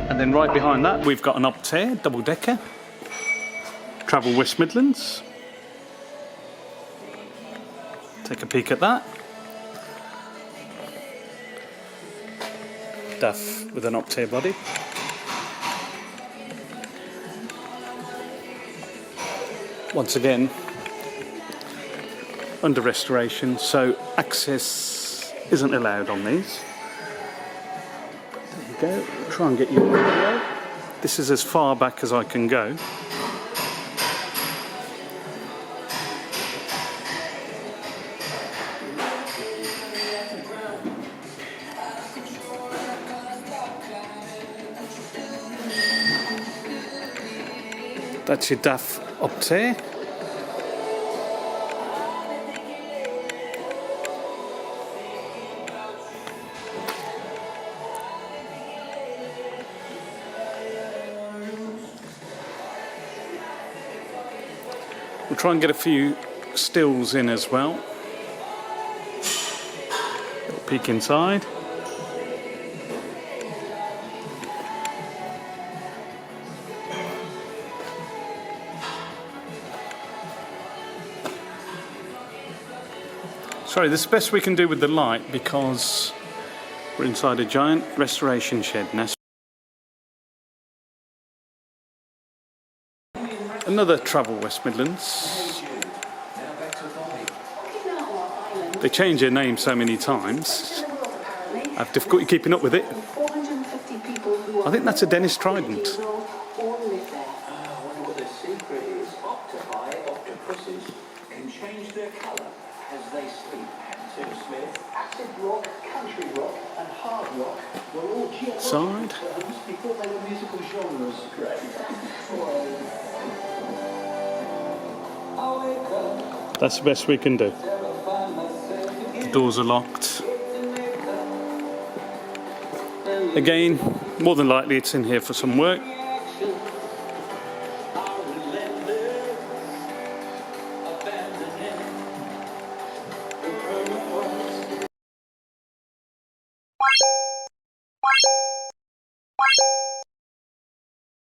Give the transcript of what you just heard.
And then right behind that we've got an Optare double-decker, travel West Midlands. Take a peek at that. DAF with an Optare body. Once again, under restoration, so access isn't allowed on these. There you go, try and get you a video. This is as far back as I can go. That's your DAF Optare. We'll try and get a few stills in as well. Little peek inside. Sorry, this is the best we can do with the light because we're inside a giant restoration shed now. Another travel West Midlands. They change their name so many times. I have difficulty keeping up with it. I think that's a Dennis Trident. Side. That's the best we can do. The doors are locked. Again, more than likely it's in here for some work.